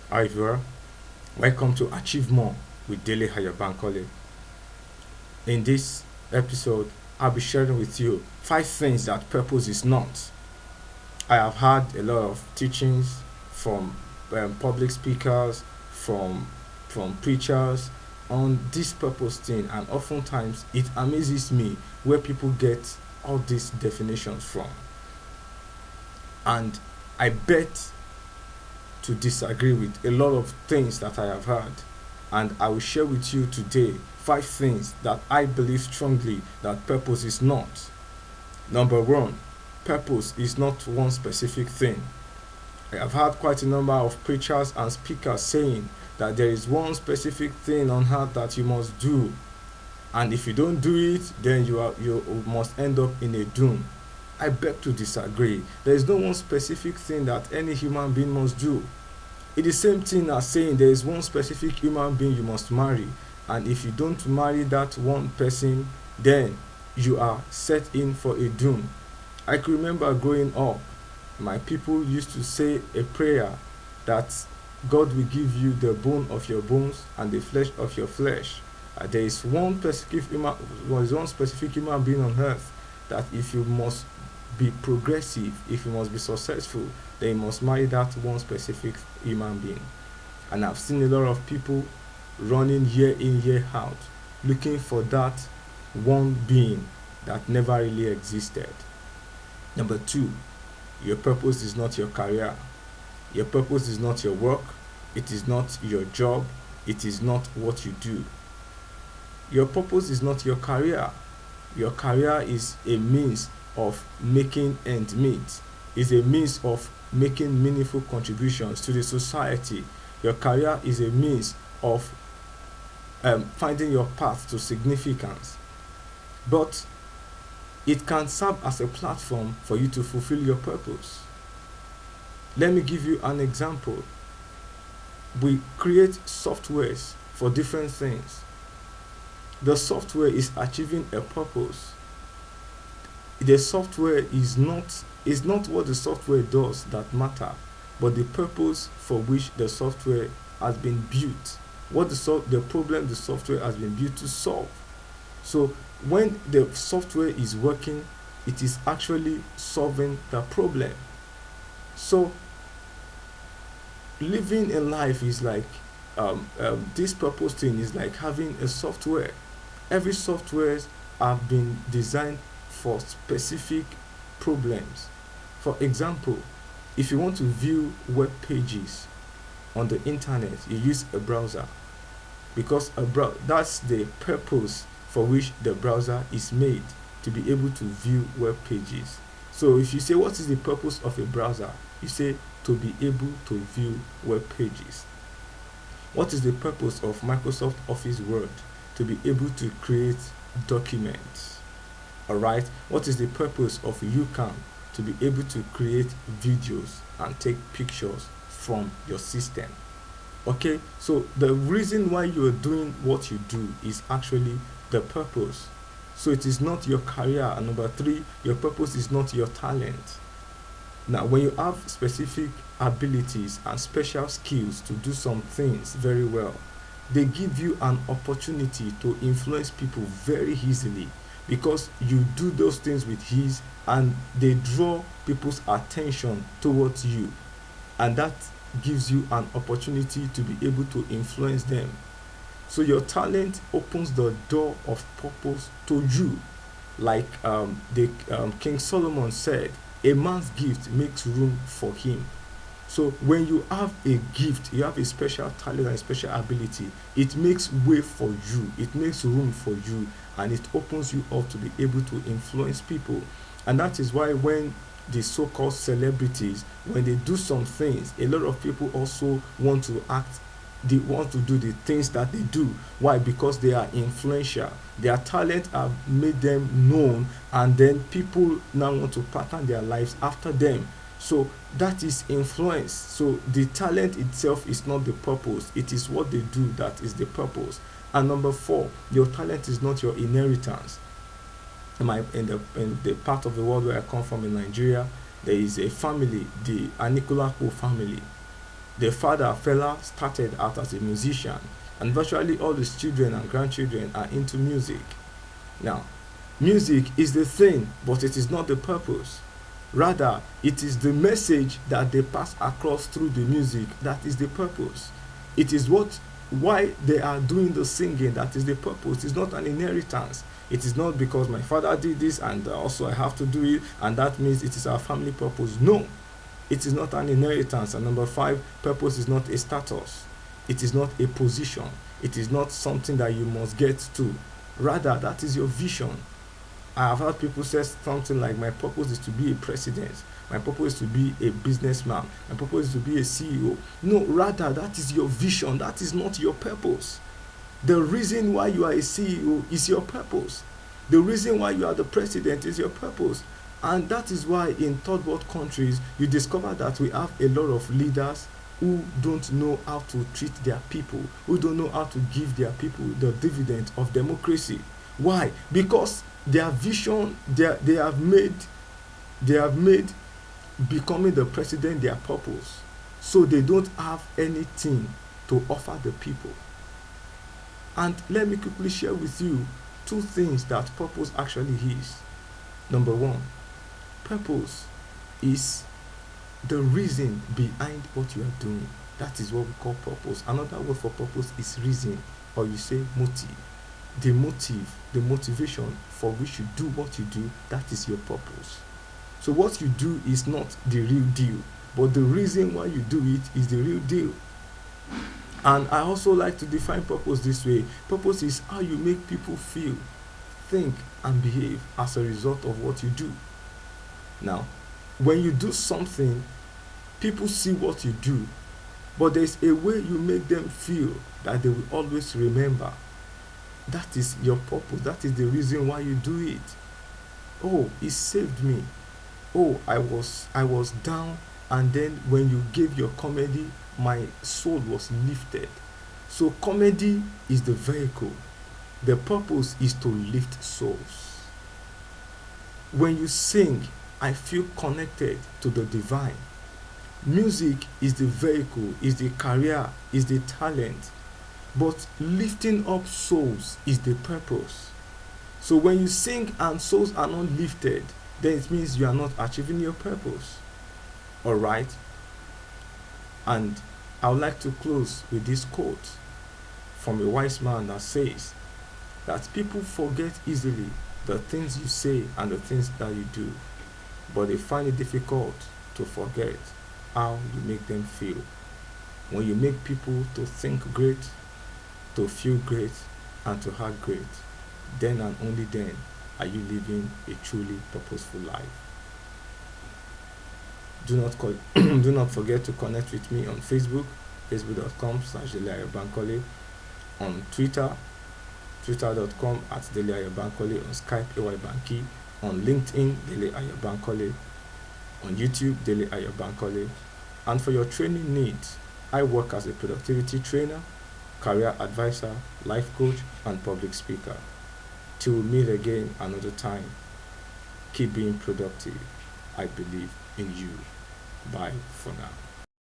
Hi everyone, welcome to Achieve More with Daily Higher Bankole. In this episode, I'll be sharing with you 5 things that purpose is not. I have had a lot of teachings from public speakers, from preachers on this purpose thing, and oftentimes it amazes me where people get all these definitions from. And I bet to disagree with a lot of things that I have heard. And I will share with you today 5 things that I believe strongly that purpose is not. Number one, purpose is not one specific thing. I have heard quite a number of preachers and speakers saying that there is one specific thing on earth that you must do, and if you don't do it, then you must end up in a doom. I beg to disagree. There is no one specific thing that any human being must do. It's the same thing as saying there is one specific human being you must marry, and if you don't marry that one person, then you are set in for a doom. I can remember growing up, my people used to say a prayer that God will give you the bone of your bones and the flesh of your flesh. There is one specific human being on earth that if you must be progressive, if you must be successful, then you must marry that one specific human being. And I've seen a lot of people running year in, year out, looking for that one being that never really existed. Number two, your purpose is not your career. Your purpose is not your work. It is not your job. It is not what you do. Your purpose is not your career. Your career is a means of making ends meet, is a means of making meaningful contributions to the society. Your career is a means of finding your path to significance. But it can serve as a platform for you to fulfill your purpose. Let me give you an example. We create softwares for different things. The software is achieving a purpose. The software is not what the software does that matter, but the purpose for which the software has been built, the problem the software has been built to solve. So when the software is working, it is actually solving the problem. So living a life is like this purpose thing is like having a software. Every software have been designed for specific problems. For example, if you want to view web pages on the internet, you use a browser, because that's the purpose for which the browser is made, to be able to view web pages. So if you say what is the purpose of a browser, you say to be able to view web pages. What is the purpose of Microsoft Office Word? To be able to create documents. Alright, what is the purpose of UCAM? To be able to create videos and take pictures from your system. Okay, so the reason why you are doing what you do is actually the purpose. So it is not your career. And number three, your purpose is not your talent. Now, when you have specific abilities and special skills to do some things very well, they give you an opportunity to influence people very easily, because you do those things with ease and they draw people's attention towards you, and that gives you an opportunity to be able to influence them. So your talent opens the door of purpose to you. Like King Solomon said, a man's gift makes room for him. So when you have a gift, you have a special talent and a special ability, it makes way for you, it makes room for you, and it opens you up to be able to influence people. And that is why when the so-called celebrities, when they do some things, a lot of people also want to act, they want to do the things that they do. Why? Because they are influential. Their talent have made them known, and then people now want to pattern their lives after them. So that is influence. So the talent itself is not the purpose, it is what they do that is the purpose. And number four, your talent is not your inheritance. In the part of the world where I come from, in Nigeria, there is a family, the Anikulapo family. The father, fella, started out as a musician, and virtually all his children and grandchildren are into music. Now, music is the thing, but it is not the purpose. Rather, it is the message that they pass across through the music that is the purpose. It is why they are doing the singing that is the purpose. It's not an inheritance. It is not because my father did this and also I have to do it, and that means it is our family purpose. No, it is not an inheritance. And number 5, purpose is not a status. It is not a position. It is not something that you must get to. Rather, that is your vision. I have heard people say something like, my purpose is to be a president. My purpose is to be a businessman. My purpose is to be a CEO. No, rather, that is your vision. That is not your purpose. The reason why you are a CEO is your purpose. The reason why you are the president is your purpose. And that is why in third world countries, you discover that we have a lot of leaders who don't know how to treat their people, who don't know how to give their people the dividend of democracy. Why? Because their vision, they have made becoming the president their purpose. So they don't have anything to offer the people. And let me quickly share with you 2 things that purpose actually is. Number 1, purpose is the reason behind what you are doing. That is what we call purpose. Another word for purpose is reason, or you say motive. The motive, the motivation for which you do what you do, that is your purpose. So what you do is not the real deal, but the reason why you do it is the real deal. And I also like to define purpose this way. Purpose is how you make people feel, think, and behave as a result of what you do. Now, when you do something, people see what you do, but there's a way you make them feel that they will always remember. That is your purpose. That is the reason why you do it. Oh, it saved me. Oh, I was down, and then when you gave your comedy, my soul was lifted. So comedy is the vehicle. The purpose is to lift souls. When you sing, I feel connected to the divine. Music is the vehicle, is the career, is the talent. But lifting up souls is the purpose. So when you sing and souls are not lifted, then it means you are not achieving your purpose. Alright? And I would like to close with this quote from a wise man that says that people forget easily the things you say and the things that you do, but they find it difficult to forget how you make them feel. When you make people to think great, to feel great, and to act great, then and only then are you living a truly purposeful life. Do not forget to connect with me on Facebook, facebook.com/DeliayoBankole, on Twitter, twitter.com@DeliayoBankole, on Skype, AYBanki, on LinkedIn, DeliayoBankole, on YouTube, DeliayoBankole. And for your training needs, I work as a productivity trainer, career advisor, life coach, and public speaker. Till we meet again another time, keep being productive. I believe in you. Bye for now.